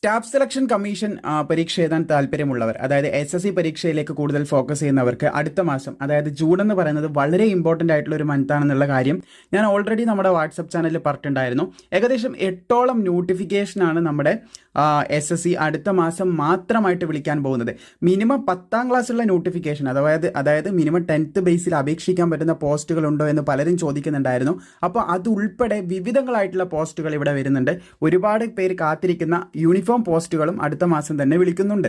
Staff selection commission പരീക്ഷ എഴുതാൻ താല്പര്യമുള്ളവർ, അതായത് SSC പരീക്ഷയിലേക്ക് കൂടുതൽ ഫോക്കസ് ചെയ്യുന്നവർക്ക് അടുത്ത മാസം, അതായത് ജൂൺ എന്ന് പറയുന്നത് വളരെ ഇമ്പോർട്ടൻ്റ് ആയിട്ടുള്ള ഒരു മന്താണെന്നുള്ള കാര്യം ഞാൻ ഓൾറെഡി നമ്മുടെ വാട്സപ്പ് ചാനലിൽ പറഞ്ഞിട്ടുണ്ടായിരുന്നു. ഏകദേശം 8ഓളം നോട്ടിഫിക്കേഷനാണ് നമ്മുടെ SSC അടുത്ത മാസം മാത്രമായിട്ട് വിളിക്കാൻ പോകുന്നത്. മിനിമം 10ാം ക്ലാസ്സുള്ള നോട്ടിഫിക്കേഷൻ, അതായത് മിനിമം 10th ബേസിൽ അപേക്ഷിക്കാൻ പറ്റുന്ന പോസ്റ്റുകൾ ഉണ്ടോ എന്ന് പലരും ചോദിക്കുന്നുണ്ടായിരുന്നു. അപ്പോൾ അതുൾപ്പെടെ വിവിധങ്ങളായിട്ടുള്ള പോസ്റ്റുകൾ ഇവിടെ വരുന്നുണ്ട്. ഒരുപാട് പേര് കാത്തിരിക്കുന്ന യൂണിഫോം പോസ്റ്റുകളും അടുത്ത മാസം തന്നെ വിളിക്കുന്നുണ്ട്.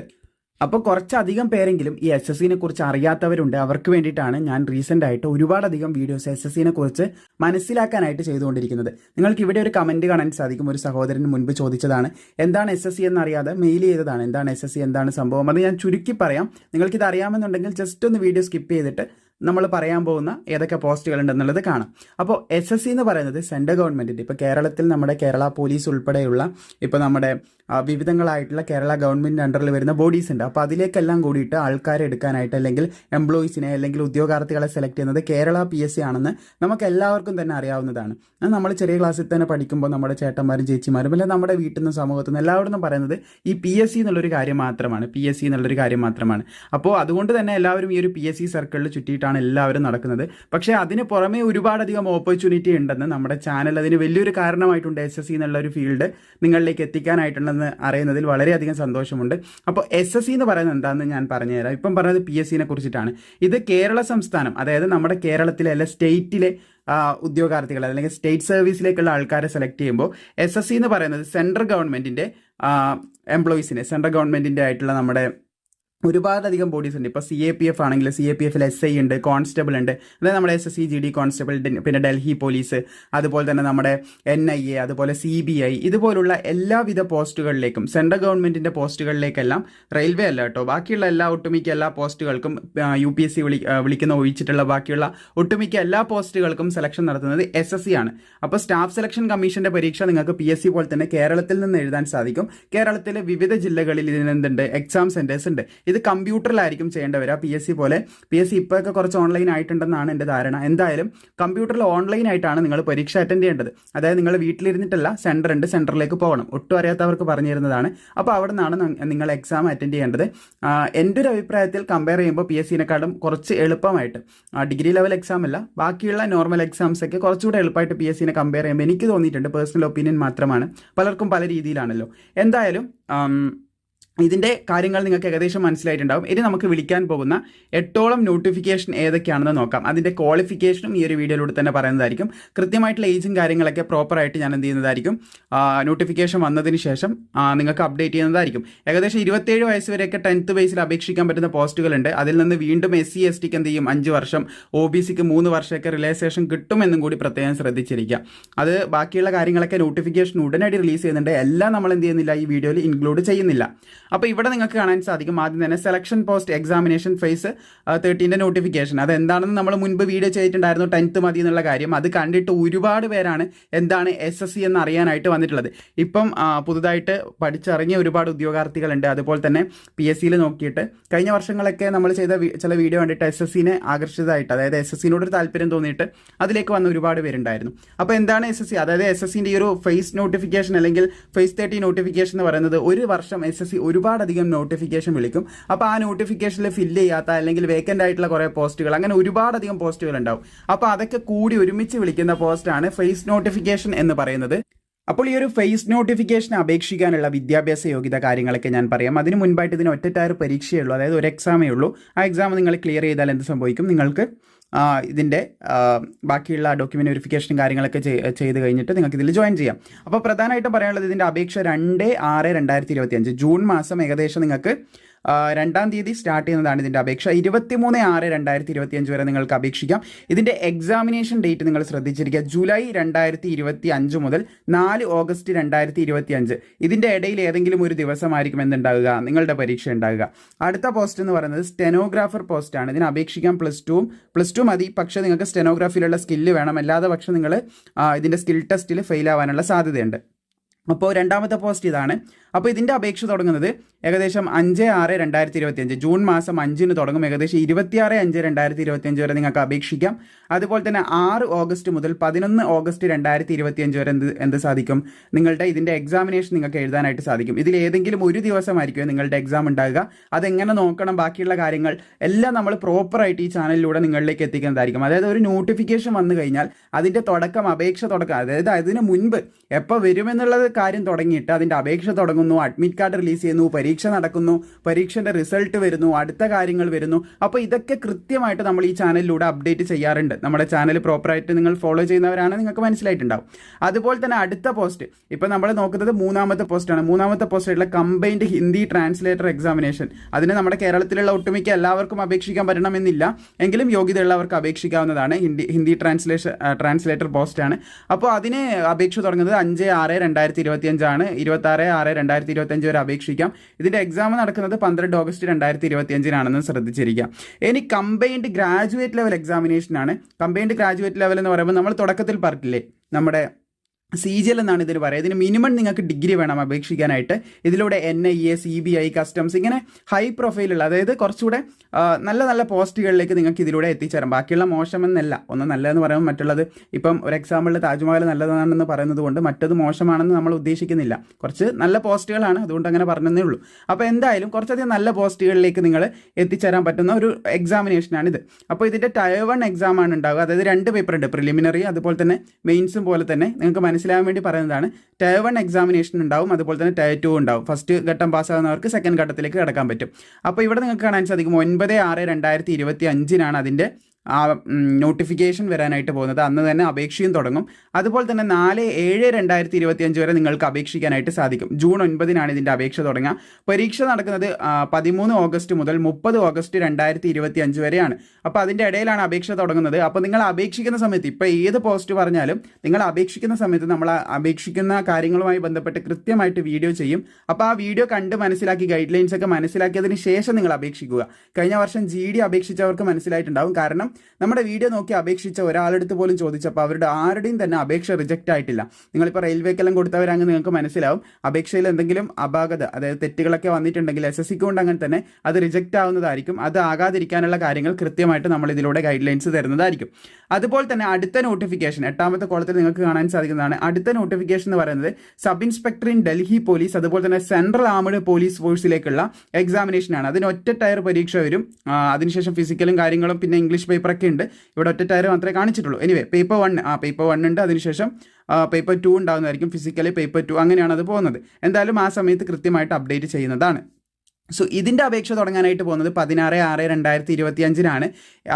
അപ്പോൾ കുറച്ചധികം പേരെങ്കിലും ഈ SSCനെ കുറിച്ച് അറിയാത്തവരുണ്ട്. അവർക്ക് വേണ്ടിയിട്ടാണ് ഞാൻ റീസെൻ്റ് ആയിട്ട് ഒരുപാടധികം വീഡിയോസ് SSCനെ കുറിച്ച് മനസ്സിലാക്കാനായിട്ട് ചെയ്തുകൊണ്ടിരിക്കുന്നത്. നിങ്ങൾക്ക് ഇവിടെ ഒരു കമൻറ്റ് കാണാൻ സാധിക്കും. ഒരു സഹോദരന് മുൻപ് ചോദിച്ചതാണ്, എന്താണ് SSC എന്നറിയാതെ മെയിൽ ചെയ്തതാണ്, എന്താണ് SSC, എന്താണ് സംഭവം. അത് ഞാൻ ചുരുക്കി പറയാം. നിങ്ങൾക്കിത് അറിയാമെന്നുണ്ടെങ്കിൽ ജസ്റ്റ് ഒന്ന് വീഡിയോ സ്കിപ്പ് ചെയ്തിട്ട് നമ്മൾ പറയാൻ പോകുന്ന ഏതൊക്കെ പോസ്റ്റുകൾ ഉണ്ടെന്നുള്ളത് കാണാം. അപ്പോൾ SSC എന്ന് പറയുന്നത് സെൻട്രൽ ഗവൺമെൻറ്റിൻ്റെ, ഇപ്പോൾ കേരളത്തിൽ നമ്മുടെ കേരള പോലീസ് ഉൾപ്പെടെയുള്ള ഇപ്പോൾ നമ്മുടെ വിവിധങ്ങളായിട്ടുള്ള കേരള ഗവൺമെൻറ് അണ്ടറിൽ വരുന്ന ബോഡീസ് ഉണ്ട്. അപ്പോൾ അതിലേക്കെല്ലാം കൂടിയിട്ട് ആൾക്കാരെ എടുക്കാനായിട്ട്, അല്ലെങ്കിൽ എംപ്ലോയീസിനെ, അല്ലെങ്കിൽ ഉദ്യോഗാർത്ഥികളെ സെലക്ട് ചെയ്യുന്നത് കേരള PSC ആണെന്ന് നമുക്ക് എല്ലാവർക്കും തന്നെ അറിയാവുന്നതാണ്. നമ്മൾ ചെറിയ ക്ലാസ്സിൽ തന്നെ പഠിക്കുമ്പോൾ നമ്മുടെ ചേട്ടന്മാരും ചേച്ചിമാരും അല്ലെങ്കിൽ നമ്മുടെ വീട്ടിൽ നിന്നും സമൂഹത്തിൽ നിന്ന് എല്ലാവരും പറയുന്നത് ഈ PSC എന്നുള്ളൊരു കാര്യം മാത്രമാണ്, PSC എന്നുള്ളൊരു കാര്യം മാത്രമാണ്. അപ്പോൾ അതുകൊണ്ട് തന്നെ എല്ലാവരും ഈ ഒരു PSC സർക്കിളിൽ ചുറ്റിയിട്ടാണ് എല്ലാവരും നടക്കുന്നത്. പക്ഷേ അതിന് പുറമേ ഒരുപാടധികം ഓപ്പർച്യൂണിറ്റി ഉണ്ടെന്ന് നമ്മുടെ ചാനൽ അതിന് വലിയൊരു കാരണമായിട്ടുണ്ട്. SSC എന്നുള്ള ഒരു ഫീൽഡ് നിങ്ങളിലേക്ക് എത്തിക്കാനായിട്ടുണ്ടെന്ന് അറിയുന്നതിൽ വളരെയധികം സന്തോഷമുണ്ട്. അപ്പോൾ SSC എന്ന് പറയുന്നത് എന്താണെന്ന് ഞാൻ പറഞ്ഞുതരാം. ഇപ്പം പറഞ്ഞത് PSCനെ കുറിച്ചിട്ടാണ്. ഇത് കേരള സംസ്ഥാനം, അതായത് നമ്മുടെ കേരളത്തിലെ അല്ല സ്റ്റേറ്റിലെ ഉദ്യോഗാർത്ഥികൾ അല്ലെങ്കിൽ സ്റ്റേറ്റ് സർവീസിലേക്കുള്ള ആൾക്കാരെ സെലക്ട് ചെയ്യുമ്പോൾ SSC എന്ന് പറയുന്നത് സെൻട്രൽ ഗവൺമെൻറ്റിൻ്റെ എംപ്ലോയീസിനെ, സെൻട്രൽ ഗവൺമെൻറ്റിൻ്റെ ആയിട്ടുള്ള നമ്മുടെ ഒരുപാടധികം ബോഡീസ് ഉണ്ട്. ഇപ്പോൾ CAPF ആണെങ്കിൽ CAPFൽ SI ഉണ്ട്, കോൺസ്റ്റബിൾ ഉണ്ട്, അതായത് നമ്മുടെ SSC GD കോൺസ്റ്റബിൾ, പിന്നെ ഡൽഹി പോലീസ്, അതുപോലെ തന്നെ നമ്മുടെ NIA, അതുപോലെ CBI, ഇതുപോലുള്ള എല്ലാവിധ പോസ്റ്റുകളിലേക്കും സെൻട്രൽ ഗവൺമെൻറ്റിൻ്റെ പോസ്റ്റുകളിലേക്കെല്ലാം, റെയിൽവേ അല്ല കേട്ടോ, ബാക്കിയുള്ള ഒട്ടുമിക്ക എല്ലാ പോസ്റ്റുകൾക്കും UPSC വിളിക്കുന്ന ഒഴിച്ചിട്ടുള്ള ബാക്കിയുള്ള ഒട്ടുമിക്ക എല്ലാ പോസ്റ്റുകൾക്കും സെലക്ഷൻ നടത്തുന്നത് SSC ആണ്. അപ്പോൾ സ്റ്റാഫ് സെലക്ഷൻ കമ്മീഷൻ്റെ പരീക്ഷ നിങ്ങൾക്ക് PSC പോലെ തന്നെ കേരളത്തിൽ നിന്ന് എഴുതാൻ സാധിക്കും. കേരളത്തിലെ വിവിധ ജില്ലകളിൽ ഇതിനെന്തുണ്ട്, എക്സാം സെൻറ്റേഴ്സ് ഉണ്ട്. ഇത് കമ്പ്യൂട്ടറിലായിരിക്കും ചെയ്യേണ്ടി വരിക. PSC ഇപ്പോഴൊക്കെ കുറച്ച് ഓൺലൈൻ ആയിട്ടുണ്ടെന്നാണ് എൻ്റെ ധാരണ. എന്തായാലും കമ്പ്യൂട്ടറിൽ ഓൺലൈൻ ആയിട്ടാണ് നിങ്ങൾ പരീക്ഷ അറ്റൻഡ് ചെയ്യേണ്ടത്. അതായത് നിങ്ങൾ വീട്ടിലിരുന്നിട്ടല്ല, സെൻറ്റർ ഉണ്ട്, സെൻറ്ററിലേക്ക് പോകണം. ഒട്ടും അറിയാത്തവർക്ക് പറഞ്ഞു തരുന്നതാണ്. അപ്പോൾ അവിടെ നിന്നാണ് നിങ്ങൾ എക്സാം അറ്റൻഡ് ചെയ്യേണ്ടത്. എൻ്റെ ഒരു അഭിപ്രായത്തിൽ കമ്പയർ ചെയ്യുമ്പോൾ PSCനെക്കാളും കുറച്ച് എളുപ്പമായിട്ട്, ഡിഗ്രി ലെവൽ എക്സാം അല്ല, ബാക്കിയുള്ള നോർമൽ എക്സാംസ് ഒക്കെ കുറച്ചുകൂടെ എളുപ്പമായിട്ട് PSCനെ കമ്പയർ ചെയ്യുമ്പോൾ എനിക്ക് തോന്നിയിട്ടുണ്ട്. പേഴ്സണൽ ഒപ്പീനിയൻ മാത്രമാണ്, പലർക്കും പല രീതിയിലാണല്ലോ. എന്തായാലും ഇതിൻ്റെ കാര്യങ്ങൾ നിങ്ങൾക്ക് ഏകദേശം മനസ്സിലായിട്ടുണ്ടാകും. ഇനി നമുക്ക് വിളിക്കാൻ പോകുന്ന 8ഓളം നോട്ടിഫിക്കേഷൻ ഏതൊക്കെയാണെന്ന് നോക്കാം. അതിൻ്റെ ക്വാളിഫിക്കേഷനും ഈ ഒരു വീഡിയോയിലൂടെ തന്നെ പറയുന്നതായിരിക്കും. കൃത്യമായിട്ടുള്ള ഏജും കാര്യങ്ങളൊക്കെ പ്രോപ്പറായിട്ട് ഞാൻ എന്ത് ചെയ്യുന്നതായിരിക്കും, നോട്ടിഫിക്കേഷൻ വന്നതിന് ശേഷം നിങ്ങൾക്ക് അപ്ഡേറ്റ് ചെയ്യുന്നതായിരിക്കും. ഏകദേശം 27 വയസ്സ് വരെയൊക്കെ 10th ബേസിൽ അപേക്ഷിക്കാൻ പറ്റുന്ന പോസ്റ്റുകളുണ്ട്. അതിൽ നിന്ന് വീണ്ടും SC STക്ക് എന്ത് ചെയ്യും, 5 വർഷം, OBCക്ക് 3 വർഷമൊക്കെ റിലാക്സേഷൻ കിട്ടുമെന്നും കൂടി പ്രത്യേകം ശ്രദ്ധിച്ചിരിക്കുക. അത് ബാക്കിയുള്ള കാര്യങ്ങളൊക്കെ നോട്ടിഫിക്കേഷൻ ഉടനടി റിലീസ് ചെയ്യുന്നുണ്ട്. എല്ലാം നമ്മൾ എന്ത് ചെയ്യുന്നില്ല, ഈ വീഡിയോയിൽ ഇൻക്ലൂഡ് ചെയ്യുന്നില്ല. അപ്പോൾ ഇവിടെ നിങ്ങൾക്ക് കാണാൻ സാധിക്കും, ആദ്യം തന്നെ സെലക്ഷൻ പോസ്റ്റ് എക്സാമിനേഷൻ ഫേസ് 13ന്റെ നോട്ടിഫിക്കേഷൻ. അതെന്താണെന്ന് നമ്മൾ മുൻപ് വീഡിയോ ചെയ്തിട്ടുണ്ടായിരുന്നു, 10th മതി എന്നുള്ള കാര്യം. അത് കണ്ടിട്ട് ഒരുപാട് പേരാണ് എന്താണ് SSC എന്ന് അറിയാനായിട്ട് വന്നിട്ടുള്ളത്. ഇപ്പം പുതുതായിട്ട് പഠിച്ചിറങ്ങിയ ഒരുപാട് ഉദ്യോഗാർത്ഥികളുണ്ട്. അതുപോലെ തന്നെ PSCയിൽ നോക്കിയിട്ട് കഴിഞ്ഞ വർഷങ്ങളൊക്കെ നമ്മൾ ചെയ്ത ചില വീഡിയോ കണ്ടിട്ട് SSCനെ ആകർഷിതമായിട്ട്, അതായത് SSCനോട് ഒരു താല്പര്യം തോന്നിയിട്ട് അതിലേക്ക് വന്ന ഒരുപാട് പേരുണ്ടായിരുന്നു. അപ്പോൾ എന്താണ് SSC, അതായത് SSCൻ്റെ ഈ ഒരു ഫേസ് നോട്ടിഫിക്കേഷൻ അല്ലെങ്കിൽ ഫേസ് 30 നോട്ടിഫിക്കേഷൻ എന്ന് പറയുന്നത് ഒരു വർഷം SSC ഒരുപാടധികം നോട്ടിഫിക്കേഷൻ വിളിക്കും. അപ്പോൾ ആ നോട്ടിഫിക്കേഷനിൽ ഫില്ല് ചെയ്യാത്ത അല്ലെങ്കിൽ വേക്കൻ്റ് ആയിട്ടുള്ള കുറേ പോസ്റ്റുകൾ, അങ്ങനെ ഒരുപാടധികം പോസ്റ്റുകൾ ഉണ്ടാവും. അപ്പോൾ അതൊക്കെ കൂടി ഒരുമിച്ച് വിളിക്കുന്ന പോസ്റ്റാണ് ഫേസ് നോട്ടിഫിക്കേഷൻ എന്ന് പറയുന്നത്. അപ്പോൾ ഈ ഒരു ഫേസ് നോട്ടിഫിക്കേഷൻ അപേക്ഷിക്കാനുള്ള വിദ്യാഭ്യാസ യോഗ്യത കാര്യങ്ങളൊക്കെ ഞാൻ പറയാം. അതിന് മുൻപായിട്ട് ഇതിന് ഒറ്റ പരീക്ഷയേ ഉള്ളൂ, അതായത് ഒരു എക്സാമേ ഉള്ളൂ. ആ എക്സാം നിങ്ങൾ ക്ലിയർ ചെയ്താൽ എന്ത് സംഭവിക്കും, നിങ്ങൾക്ക് ഇതിൻ്റെ ബാക്കിയുള്ള ഡോക്യുമെൻ്റ് വെരിഫിക്കേഷനും കാര്യങ്ങളൊക്കെ ചെയ്ത് കഴിഞ്ഞിട്ട് നിങ്ങൾക്ക് ഇതിൽ ജോയിൻ ചെയ്യാം. അപ്പോൾ പ്രധാനമായിട്ടും പറയാനുള്ളത്, ഇതിൻ്റെ അപേക്ഷ 2/6/2025 ജൂൺ മാസം ഏകദേശം നിങ്ങൾക്ക് 2-ാം തീയതി സ്റ്റാർട്ട് ചെയ്യുന്നതാണ് ഇതിൻ്റെ അപേക്ഷ. 23/6/2025 വരെ നിങ്ങൾക്ക് അപേക്ഷിക്കാം. ഇതിൻ്റെ എക്സാമിനേഷൻ ഡേറ്റ് നിങ്ങൾ ശ്രദ്ധിച്ചിരിക്കുക, ജൂലൈ 2025 മുതൽ 4 ഓഗസ്റ്റ് 2025. ഇതിൻ്റെ ഇടയിൽ ഏതെങ്കിലും ഒരു ദിവസമായിരിക്കും എന്തുണ്ടാകുക, നിങ്ങളുടെ പരീക്ഷ ഉണ്ടാകുക. അടുത്ത പോസ്റ്റ് എന്ന് പറയുന്നത് സ്റ്റെനോഗ്രാഫർ പോസ്റ്റാണ്. ഇതിന് അപേക്ഷിക്കാൻ പ്ലസ് ടു മതി, പക്ഷേ നിങ്ങൾക്ക് സ്റ്റെനോഗ്രാഫിയിലുള്ള സ്കില്ല് വേണം. അല്ലാതെ പക്ഷേ നിങ്ങൾ ഇതിൻ്റെ സ്കിൽ ടെസ്റ്റിൽ ഫെയിൽ ആവാനുള്ള സാധ്യതയുണ്ട്. അപ്പോൾ രണ്ടാമത്തെ പോസ്റ്റ് ഇതാണ്. അപ്പോൾ ഇതിൻ്റെ അപേക്ഷ തുടങ്ങുന്നത് ഏകദേശം 5/6/2025 ജൂൺ മാസം 5-ന് തുടങ്ങും. ഏകദേശം 26/5/2025 വരെ നിങ്ങൾക്ക് അപേക്ഷിക്കാം. അതുപോലെ തന്നെ 6 ഓഗസ്റ്റ് മുതൽ 11 ഓഗസ്റ്റ് 2025 വരെ എന്ത് സാധിക്കും, നിങ്ങളുടെ ഇതിൻ്റെ എക്സാമിനേഷൻ നിങ്ങൾക്ക് എഴുതാനായിട്ട് സാധിക്കും. ഇതിൽ ഏതെങ്കിലും ഒരു ദിവസമായിരിക്കും നിങ്ങളുടെ എക്സാം ഉണ്ടാകുക. അതെങ്ങനെ നോക്കണം, ബാക്കിയുള്ള കാര്യങ്ങൾ എല്ലാം നമ്മൾ പ്രോപ്പറായിട്ട് ഈ ചാനലിലൂടെ നിങ്ങളിലേക്ക് എത്തിക്കുന്നതായിരിക്കും. അതായത് ഒരു നോട്ടിഫിക്കേഷൻ വന്നു കഴിഞ്ഞാൽ അതിൻ്റെ അപേക്ഷ തുടക്കം, അതായത് അതിന് മുൻപ് എപ്പോൾ വരുമെന്നുള്ളത് കാര്യം തുടങ്ങിയിട്ട് അതിൻ്റെ അപേക്ഷ തുടങ്ങുന്നു, അഡ്മിറ്റ് കാർഡ് റിലീസ് ചെയ്യുന്നു, പരീക്ഷ നടക്കുന്നു, പരീക്ഷൻ്റെ റിസൾട്ട് വരുന്നു, അടുത്ത കാര്യങ്ങൾ വരുന്നു. അപ്പോൾ ഇതൊക്കെ കൃത്യമായിട്ട് നമ്മൾ ഈ ചാനലിലൂടെ അപ്ഡേറ്റ് ചെയ്യാറുണ്ട്. നമ്മുടെ ചാനൽ പ്രോപ്പറായിട്ട് നിങ്ങൾ ഫോളോ ചെയ്യുന്നവരാണ്, നിങ്ങൾക്ക് മനസ്സിലായിട്ടുണ്ടാവും. അതുപോലെ തന്നെ അടുത്ത പോസ്റ്റ് ഇപ്പോൾ നമ്മൾ നോക്കുന്നത് 3-ാമത്തെ പോസ്റ്റാണ്. 3-ാമത്തെ പോസ്റ്റായിട്ടുള്ള കമ്പൈൻഡ് ഹിന്ദി ട്രാൻസ്ലേറ്റർ എക്സാമിനേഷൻ. അതിന് നമ്മുടെ കേരളത്തിലുള്ള ഒട്ടുമിക്ക എല്ലാവർക്കും അപേക്ഷിക്കാൻ പറ്റണമെന്നില്ല, എങ്കിലും യോഗ്യതയുള്ളവർക്ക് അപേക്ഷിക്കാവുന്നതാണ്. ഹിന്ദി ട്രാൻസ്ലേറ്റർ പോസ്റ്റാണ്. അപ്പോൾ അതിന് അപേക്ഷ തുടങ്ങുന്നത് 5/6/2025 ആണ്. 26/6/2025 വരെ അപേക്ഷിക്കാം. ഇതിൻ്റെ എക്സാം നടക്കുന്നത് 12 ഓഗസ്റ്റ് 2025 ശ്രദ്ധിച്ചിരിക്കുക. ഇനി കമ്പൈൻഡ് ഗ്രാജുവേറ്റ് ലെവൽ എക്സാമിനേഷനാണ്. കമ്പൈൻഡ് ഗ്രാജുവേറ്റ് ലെവൽ എന്ന് പറയുമ്പോൾ നമ്മൾ തുടക്കത്തിൽ പറഞ്ഞില്ലേ, നമ്മുടെ CGL എന്നാണ് ഇതിന് പറയുക. ഇതിന് മിനിമം നിങ്ങൾക്ക് ഡിഗ്രി വേണം അപേക്ഷിക്കാനായിട്ട്. ഇതിലൂടെ NIA, CBI, കസ്റ്റംസ്, ഇങ്ങനെ ഹൈ പ്രൊഫൈലുള്ള, അതായത് കുറച്ചുകൂടെ നല്ല നല്ല പോസ്റ്റുകളിലേക്ക് നിങ്ങൾക്ക് ഇതിലൂടെ എത്തിച്ചേരാം. ബാക്കിയുള്ള മോശമെന്നല്ല, ഒന്ന് നല്ലതെന്ന് പറയുമ്പോൾ മറ്റുള്ളത്, ഇപ്പം ഒരു എക്സാമ്പിളിൽ താജ്മഹൽ നല്ലതാണെന്ന് പറയുന്നത് കൊണ്ട് മറ്റത് മോശമാണെന്ന് നമ്മൾ ഉദ്ദേശിക്കുന്നില്ല. കുറച്ച് നല്ല പോസ്റ്റുകളാണ്, അതുകൊണ്ട് അങ്ങനെ പറഞ്ഞതേ ഉള്ളൂ. അപ്പോൾ എന്തായാലും കുറച്ചധികം നല്ല പോസ്റ്റുകളിലേക്ക് നിങ്ങൾ എത്തിച്ചേരാൻ പറ്റുന്ന ഒരു എക്സാമിനേഷനാണിത്. അപ്പോൾ ഇതിൻ്റെ Tier 1 എക്സാമാണ് ഉണ്ടാവുക. അതായത് 2 പേപ്പർ ഉണ്ട്, പ്രിലിമിനറി അതുപോലെ തന്നെ മെയിൻസും പോലെ തന്നെ. നിങ്ങൾക്ക് മനസ്സിലാകാൻ വേണ്ടി പറയുന്നതാണ്. Tier 1 എക്സാമിനേഷൻ ഉണ്ടാവും, അതുപോലെ തന്നെ Tier 2 ഉണ്ടാവും. ഫസ്റ്റ് ഘട്ടം പാസ്സാകുന്നവർക്ക് സെക്കൻഡ് ഘട്ടത്തിലേക്ക് കടക്കാൻ പറ്റും. അപ്പോൾ ഇവിടെ നിങ്ങൾക്ക് കാണാൻ സാധിക്കും 9/6/2025 അതിൻ്റെ നോട്ടിഫിക്കേഷൻ വരാനായിട്ട് പോകുന്നത്. അന്ന് തന്നെ അപേക്ഷയും തുടങ്ങും. അതുപോലെ തന്നെ 4/7/2025 വരെ നിങ്ങൾക്ക് അപേക്ഷിക്കാനായിട്ട് സാധിക്കും. ജൂൺ 9-നാണ് ഇതിൻ്റെ അപേക്ഷ തുടങ്ങുക. പരീക്ഷ നടക്കുന്നത് 13 ഓഗസ്റ്റ് മുതൽ 30 ഓഗസ്റ്റ് 2025 വരെയാണ്. അപ്പോൾ അതിൻ്റെ ഇടയിലാണ് അപേക്ഷ തുടങ്ങുന്നത്. അപ്പോൾ നിങ്ങൾ അപേക്ഷിക്കുന്ന സമയത്ത്, ഇപ്പോൾ ഏത് പോസ്റ്റ് പറഞ്ഞാലും നിങ്ങൾ അപേക്ഷിക്കുന്ന സമയത്ത് നമ്മൾ അപേക്ഷിക്കുന്ന കാര്യങ്ങളുമായി ബന്ധപ്പെട്ട് കൃത്യമായിട്ട് വീഡിയോ ചെയ്യും. അപ്പോൾ ആ വീഡിയോ കണ്ട് മനസ്സിലാക്കി, ഗൈഡ് ലൈൻസ് ഒക്കെ മനസ്സിലാക്കിയതിന് ശേഷം നിങ്ങൾ അപേക്ഷിക്കുക. കഴിഞ്ഞ വർഷം GD അപേക്ഷിച്ചവർക്ക് മനസ്സിലായിട്ടുണ്ടാവും. കാരണം നമ്മുടെ വീഡിയോ നോക്കി അപേക്ഷിച്ച ഒരാളെടുത്ത് പോലും ചോദിച്ചപ്പോൾ അവരുടെ ആരുടെയും തന്നെ അപേക്ഷ റിജക്റ്റ് ആയിട്ടില്ല. നിങ്ങളിപ്പോൾ റെയിൽവേക്കെല്ലാം കൊടുത്തവരങ്ങ് നിങ്ങൾക്ക് മനസ്സിലാവും. അപേക്ഷയിൽ എന്തെങ്കിലും അപാകത, അതായത് തെറ്റുകളൊക്കെ വന്നിട്ടുണ്ടെങ്കിൽ SSC കൊണ്ട് അങ്ങനെ തന്നെ അത് റിജക്റ്റ് ആവുന്നതായിരിക്കും. അത് ആകാതിരിക്കാനുള്ള കാര്യങ്ങൾ കൃത്യമായിട്ട് നമ്മൾ ഇതിലൂടെ ഗൈഡ് ലൈൻസ് തരുന്നതായിരിക്കും. അതുപോലെ തന്നെ അടുത്ത നോട്ടിഫിക്കേഷൻ 8-ാമത്തെ കോളത്തിൽ നിങ്ങൾക്ക് കാണാൻ സാധിക്കുന്നതാണ്. അടുത്ത നോട്ടിഫിക്കേഷൻ എന്ന് പറയുന്നത് sub inspector in Delhi police, അതുപോലെ തന്നെ സെൻട്രൽ ആർമഡ് പോലീസ് ഫോഴ്സിലേക്കുള്ള എക്സാമിനേഷനാണ്. അതിന് ഒറ്റ ടയർ പരീക്ഷ വരും. അതിനുശേഷം ഫിസിക്കലും കാര്യങ്ങളും പിന്നെ ഇംഗ്ലീഷ് പേപ്പറൊക്കെ ഉണ്ട്. ഇവിടെ ഒറ്റ ടയർ മാത്രമേ കാണിച്ചിട്ടുള്ളൂ. എനിവേ പേപ്പർ 1 ഉണ്ട്. അതിനുശേഷം പേപ്പർ 2 ഉണ്ടാകുന്നതായിരിക്കും. ഫിസിക്കലി പേപ്പർ 2, അങ്ങനെയാണ് അത് പോകുന്നത്. എന്തായാലും ആ സമയത്ത് കൃത്യമായിട്ട് അപ്ഡേറ്റ് ചെയ്യുന്നതാണ്. സോ ഇതിൻ്റെ അപേക്ഷ തുടങ്ങാനായിട്ട് പോകുന്നത് 16/6/2025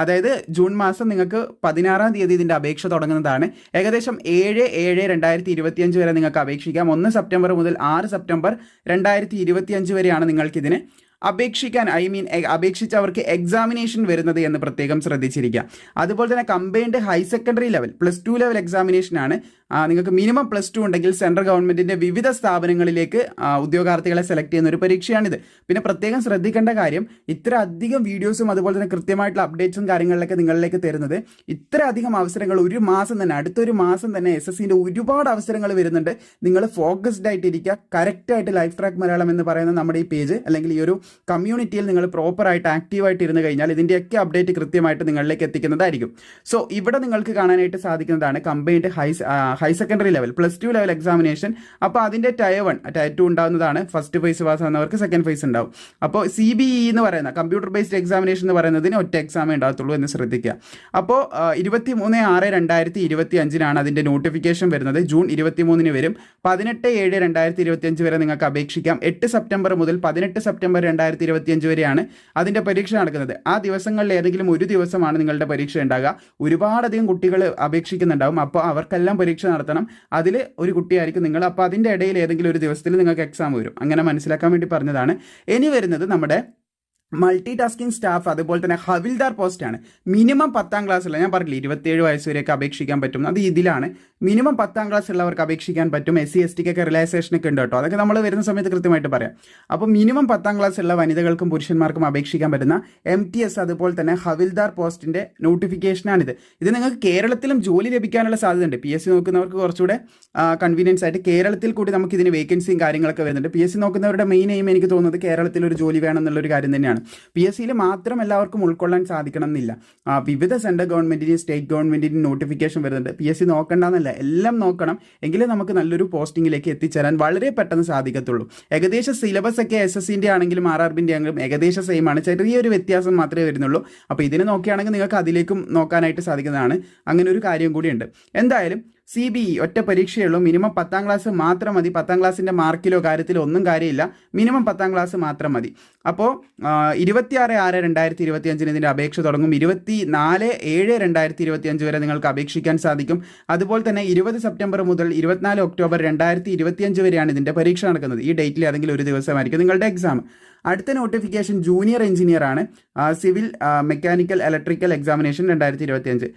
അതായത് ജൂൺ മാസം നിങ്ങൾക്ക് 16-ാം തീയതി ഇതിൻ്റെ അപേക്ഷ തുടങ്ങുന്നതാണ്. ഏകദേശം 7/7/2025 വരെ നിങ്ങൾക്ക് അപേക്ഷിക്കാം. 1 സെപ്റ്റംബർ മുതൽ 6 സെപ്റ്റംബർ 2025 വരെയാണ് നിങ്ങൾക്കിതിന് അപേക്ഷിക്കാൻ, അപേക്ഷിച്ചവർക്ക് എക്സാമിനേഷൻ വരുന്നത് എന്ന് പ്രത്യേകം ശ്രദ്ധിച്ചിരിക്കുക. അതുപോലെ തന്നെ combined higher secondary level +2 level എക്സാമിനേഷനാണ്. നിങ്ങൾക്ക് മിനിമം +2 ഉണ്ടെങ്കിൽ സെൻട്രൽ ഗവൺമെൻറ്റിൻ്റെ വിവിധ സ്ഥാപനങ്ങളിലേക്ക് ഉദ്യോഗാർത്ഥികളെ സെലക്ട് ചെയ്യുന്ന ഒരു പരീക്ഷയാണിത്. പിന്നെ പ്രത്യേകം ശ്രദ്ധിക്കേണ്ട കാര്യം, ഇത്ര അധികം വീഡിയോസും അതുപോലെ തന്നെ കൃത്യമായിട്ടുള്ള അപ്ഡേറ്റ്സും കാര്യങ്ങളിലൊക്കെ നിങ്ങളിലേക്ക് തരുന്നത്, ഇത്ര അധികം അവസരങ്ങൾ ഒരു മാസം തന്നെ, അടുത്തൊരു മാസം തന്നെ SSCൻ്റെ ഒരുപാട് അവസരങ്ങൾ വരുന്നുണ്ട്. നിങ്ങൾ ഫോക്കസ്ഡ് ആയിട്ടിരിക്കുക. കറക്റ്റായിട്ട് ലൈഫ് ട്രാക്ക് മലയാളം എന്ന് പറയുന്ന നമ്മുടെ ഈ പേജ് അല്ലെങ്കിൽ ഈ ഒരു കമ്മ്യൂണിറ്റിയിൽ നിങ്ങൾ പ്രോപ്പറായിട്ട് ആക്റ്റീവായിട്ട് ഇരുന്ന് കഴിഞ്ഞാൽ ഇതിൻ്റെയൊക്കെ അപ്ഡേറ്റ് കൃത്യമായിട്ട് നിങ്ങളിലേക്ക് എത്തിക്കുന്നതായിരിക്കും. സോ ഇവിടെ നിങ്ങൾക്ക് കാണാനായിട്ട് സാധിക്കുന്നതാണ് combined higher secondary level +2 level examination. അപ്പോൾ അതിൻ്റെ Tier 1, Tier 2 ഉണ്ടാകുന്നതാണ്. ഫസ്റ്റ് ഫേസ് പാസ്സാകുന്നവർക്ക് സെക്കൻഡ് ഫേസ് ഉണ്ടാവും. അപ്പോൾ CBE എന്ന് പറയുന്ന കമ്പ്യൂട്ടർ ബേസ്ഡ് എക്സാമിനേഷൻ എന്ന് പറയുന്നതിന് ഒറ്റ എക്സാമേ ഉണ്ടാകത്തുള്ളൂ എന്ന് ശ്രദ്ധിക്കുക. അപ്പോൾ 23/6/2025 അതിൻ്റെ നോട്ടിഫിക്കേഷൻ വരുന്നത്. ജൂൺ 23-ന് വരും. 18/7/2025 വരെ നിങ്ങൾക്ക് അപേക്ഷിക്കാം. 8 സെപ്റ്റംബർ മുതൽ 18 സെപ്റ്റംബർ 2025 വരെയാണ് അതിൻ്റെ പരീക്ഷ നടക്കുന്നത്. ആ ദിവസങ്ങളിൽ ഏതെങ്കിലും ഒരു ദിവസമാണ് നിങ്ങളുടെ പരീക്ഷ ഉണ്ടാകുക. ഒരുപാടധികം കുട്ടികൾ അപേക്ഷിക്കുന്നുണ്ടാവും. അപ്പോൾ അവർക്കെല്ലാം പരീക്ഷ നടത്തണം. അതിൽ ഒരു കുട്ടിയായിരിക്കും നിങ്ങൾ. അപ്പോൾ അതിൻ്റെ ഇടയിൽ ഏതെങ്കിലും ഒരു ദിവസത്തിൽ നിങ്ങൾക്ക് എക്സാം വരും. അങ്ങനെ മനസ്സിലാക്കാൻ വേണ്ടി പറഞ്ഞതാണ്. ഇനി വരുന്നത് നമ്മുടെ മൾട്ടി ടാസ്കിംഗ് സ്റ്റാഫ്, അതുപോലെ തന്നെ ഹവിൽദാർ പോസ്റ്റാണ്. മിനിമം 10ാം ക്ലാസ്സുള്ള, ഞാൻ പറഞ്ഞില്ല 27 വയസ്സ് വരെയൊക്കെ അപേക്ഷിക്കാൻ പറ്റും, അത് ഇതിലാണ്. മിനിമം 10ാം ക്ലാസ് ഉള്ളവർക്ക് അപേക്ഷിക്കാൻ പറ്റും. SC ST ഒക്കെ റിലാക്സേഷനൊക്കെ ഉണ്ട് കേട്ടോ, അതൊക്കെ നമ്മൾ വരുന്ന സമയത്ത് കൃത്യമായിട്ട് പറയാം. അപ്പോൾ മിനിമം 10ാം ക്ലാസ് ഉള്ള വനിതകൾക്കും പുരുഷന്മാർക്കും അപേക്ഷിക്കാൻ പറ്റുന്ന MTS അതുപോലെ തന്നെ ഹവിൽദാർ പോസ്റ്റിൻ്റെ നോട്ടിഫിക്കേഷനാണിത്. ഇത് നിങ്ങൾക്ക് കേരളത്തിലും ജോലി ലഭിക്കാനുള്ള സാധ്യതയുണ്ട്. PSC നോക്കുന്നവർക്ക് കുറച്ചുകൂടെ കൺവീനിയൻസ് ആയിട്ട് കേരളത്തിൽ കൂടി നമുക്ക് ഇതിന് വേക്കൻസിയും കാര്യങ്ങളൊക്കെ വരുന്നുണ്ട്. PSC നോക്കുന്നവരുടെ മെയിൻ എയിം എനിക്ക് തോന്നുന്നത് കേരളത്തിൽ ഒരു ജോലി വേണം എന്നുള്ളൊരു കാര്യം തന്നെയാണ്. PSC മാത്രം എല്ലാവർക്കും ഉൾക്കൊള്ളാൻ സാധിക്കണം എന്നില്ല. വിവിധ സെൻട്രൽ ഗവൺമെന്റിനും സ്റ്റേറ്റ് ഗവൺമെന്റിനും നോട്ടിഫിക്കേഷൻ വരുന്നുണ്ട്. PSC നോക്കണ്ടെന്നല്ല, എല്ലാം നോക്കണം, എങ്കിലേ നമുക്ക് നല്ലൊരു പോസ്റ്റിങ്ങിലേക്ക് എത്തിച്ചേരാൻ വളരെ പെട്ടെന്ന് സാധിക്കത്തുള്ളൂ. ഏകദേശം സിലബസ് ഒക്കെ SSCന്റെ ആണെങ്കിലും RRBന്റെ ആണെങ്കിലും ഏകദേശം സെയിം ആണ്, ചെറിയൊരു വ്യത്യാസം മാത്രമേ വരുന്നുള്ളൂ. അപ്പോൾ ഇതിന് നോക്കുകയാണെങ്കിൽ നിങ്ങൾക്ക് അതിലേക്കും നോക്കാനായിട്ട് സാധിക്കുന്നതാണ്. അങ്ങനെ ഒരു കാര്യം കൂടിയുണ്ട്. എന്തായാലും CBE ഒറ്റ പരീക്ഷയുള്ളൂ. മിനിമം 10ാം ക്ലാസ് മാത്രം മതി. 10ാം ക്ലാസ്സിൻ്റെ മാർക്കിലോ കാര്യത്തിലോ ഒന്നും കാര്യമില്ല. മിനിമം 10ാം ക്ലാസ് മാത്രം മതി. അപ്പോൾ 26/6/2025 ഇതിൻ്റെ അപേക്ഷ തുടങ്ങും. 24/7/2025 വരെ നിങ്ങൾക്ക് അപേക്ഷിക്കാൻ സാധിക്കും. അതുപോലെ തന്നെ 20 സെപ്റ്റംബർ മുതൽ 24 ഒക്ടോബർ 2025 വരെയാണ് ഇതിൻ്റെ പരീക്ഷ നടക്കുന്നത്. ഈ ഡേറ്റിൽ ഏതെങ്കിലും ഒരു ദിവസമായിരിക്കും നിങ്ങളുടെ എക്സാം. അടുത്ത നോട്ടിഫിക്കേഷൻ ജൂനിയർ എഞ്ചിനീയർ ആണ്. Civil mechanical electrical examination 2025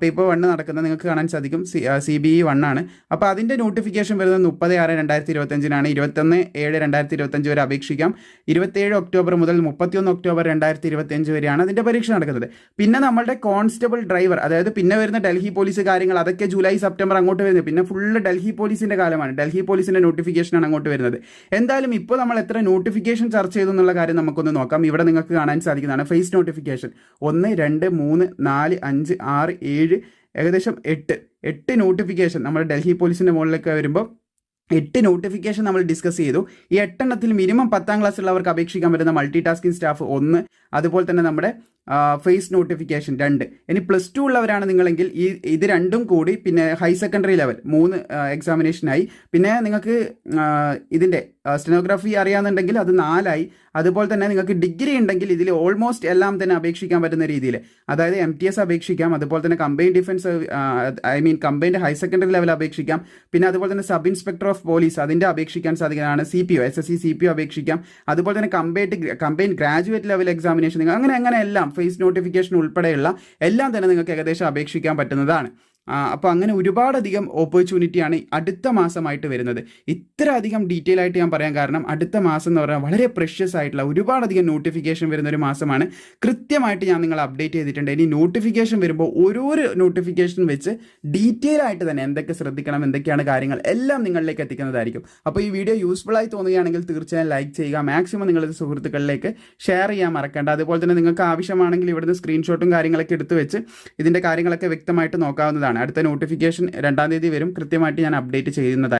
paper 1 നടക്കുന്നത് നിങ്ങൾക്ക് കാണാൻ സാധിക്കും. CBE 1 ആണ്. അപ്പോൾ അതിൻ്റെ നോട്ടിഫിക്കേഷൻ വരുന്നത് 30/6/2025 21/7/2025 വരെ അപേക്ഷിക്കാം. 27 ഒക്ടോബർ മുതൽ 31 ഒക്ടോബർ 2025 വരെയാണ് അതിൻ്റെ പരീക്ഷ നടക്കുന്നത്. പിന്നെ നമ്മളുടെ കോൺസ്റ്റബിൾ ഡ്രൈവർ, അതായത് പിന്നെ വരുന്ന ഡൽഹി പോലീസ് കാര്യങ്ങൾ, അതൊക്കെ ജൂലൈ സെപ്റ്റംബർ അങ്ങോട്ട് വരുന്നത്. പിന്നെ ഫുള്ള് ഡൽഹി പോലീസിൻ്റെ കാലമാണ്. ഡൽഹി പോലീസിൻ്റെ നോട്ടിഫിക്കേഷനാണ് അങ്ങോട്ട് വരുന്നത്. എന്തായാലും ഇപ്പോൾ നമ്മൾ എത്ര നോട്ടിഫിക്കേഷൻ ചർച്ച ചെയ്തു എന്നുള്ള കാര്യം നമുക്കൊന്ന് നോക്കാം. ഇവിടെ നിങ്ങൾക്ക് കാണാൻ സാധിക്കുന്നതാണ് ഫേസ് നോട്ടിഫിക്കേഷൻ 1, 2, 3, 4, 5, 6, 7, ഏകദേശം 8 നോട്ടിഫിക്കേഷൻ നമ്മൾ ഡൽഹി പോലീസിൻ്റെ മുകളിലേക്ക് വരുമ്പോൾ 8 നോട്ടിഫിക്കേഷൻ നമ്മൾ ഡിസ്കസ് ചെയ്തു. ഈ 8 മിനിമം 10ാം ക്ലാസ് ഉള്ളവർക്ക് അപേക്ഷിക്കാൻ പറ്റുന്ന മൾട്ടി ടാസ്കിംഗ് സ്റ്റാഫ് 1, അതുപോലെ തന്നെ നമ്മുടെ ഫേസ് നോട്ടിഫിക്കേഷൻ 2. ഇനി +2 ഉള്ളവരാണ് നിങ്ങളെങ്കിൽ ഇത് രണ്ടും കൂടി പിന്നെ ഹൈ സെക്കൻഡറി ലെവൽ 3 എക്സാമിനേഷനായി. പിന്നെ നിങ്ങൾക്ക് ഇതിൻ്റെ സ്റ്റെനോഗ്രാഫി അറിയാമെന്നുണ്ടെങ്കിൽ അത് 4ആയി. അതുപോലെ തന്നെ നിങ്ങൾക്ക് ഡിഗ്രി ഉണ്ടെങ്കിൽ ഇതിൽ ഓൾമോസ്റ്റ് എല്ലാം തന്നെ അപേക്ഷിക്കാൻ പറ്റുന്ന രീതിയിൽ, അതായത് MTS അപേക്ഷിക്കാം, അതുപോലെ തന്നെ combined defence combined higher secondary level അപേക്ഷിക്കാം. പിന്നെ അതുപോലെ തന്നെ സബ് ഇൻസ്പെക്ടർ ഓഫ് പോലീസ് അതിൻ്റെ അപേക്ഷിക്കാൻ സാധിക്കുന്നതാണ്. CPO SSC CPO അപേക്ഷിക്കാം. അതുപോലെ തന്നെ കമ്പൈൻഡ് ഗ്രാജുവേറ്റ് ലെവൽ എക്സാമിനേഷൻ, അങ്ങനെ എല്ലാം ഫേസ് നോട്ടിഫിക്കേഷൻ ഉൾപ്പെടെയുള്ള എല്ലാം തന്നെ നിങ്ങൾക്ക് ഏകദേശം അപേക്ഷിക്കാൻ പറ്റുന്നതാണ്. അപ്പോൾ അങ്ങനെ ഒരുപാടധികം ഓപ്പർച്യൂണിറ്റിയാണ് അടുത്ത മാസമായിട്ട് വരുന്നത്. ഇത്ര അധികം ഡീറ്റെയിൽ ആയിട്ട് ഞാൻ പറയാൻ കാരണം അടുത്ത മാസം എന്ന് പറഞ്ഞാൽ വളരെ പ്രഷ്യസ് ആയിട്ടുള്ള ഒരുപാടധികം നോട്ടിഫിക്കേഷൻ വരുന്ന ഒരു മാസമാണ്. കൃത്യമായിട്ട് ഞാൻ നിങ്ങളെ അപ്ഡേറ്റ് ചെയ്തിട്ടുണ്ട്. ഇനി നോട്ടിഫിക്കേഷൻ വരുമ്പോൾ ഓരോരോ നോട്ടിഫിക്കേഷൻ വെച്ച് ഡീറ്റെയിൽ ആയിട്ട് തന്നെ എന്തൊക്കെ ശ്രദ്ധിക്കണം, എന്തൊക്കെയാണ് കാര്യങ്ങൾ എല്ലാം നിങ്ങളിലേക്ക് എത്തിക്കുന്നതായിരിക്കും. അപ്പോൾ ഈ വീഡിയോ യൂസ്ഫുൾ ആയി തോന്നുകയാണെങ്കിൽ തീർച്ചയായും ലൈക്ക് ചെയ്യുക. മാക്സിമം നിങ്ങളുടെ സുഹൃത്തുക്കളിലേക്ക് ഷെയർ ചെയ്യാൻ മറക്കേണ്ട. അതുപോലെ തന്നെ നിങ്ങൾക്ക് ആവശ്യമാണെങ്കിൽ ഇവിടുന്ന് സ്ക്രീൻഷോട്ടും കാര്യങ്ങളൊക്കെ എടുത്ത് വെച്ച് ഇതിൻ്റെ കാര്യങ്ങളൊക്കെ വ്യക്തമായിട്ട് നോക്കാവുന്നതാണ്. അടുത്ത നോട്ടിഫിക്കേഷൻ 2-ാം തീയതി വരും. കൃത്യമായിട്ട് ഞാൻ അപ്ഡേറ്റ് ചെയ്യുന്നതാണ്.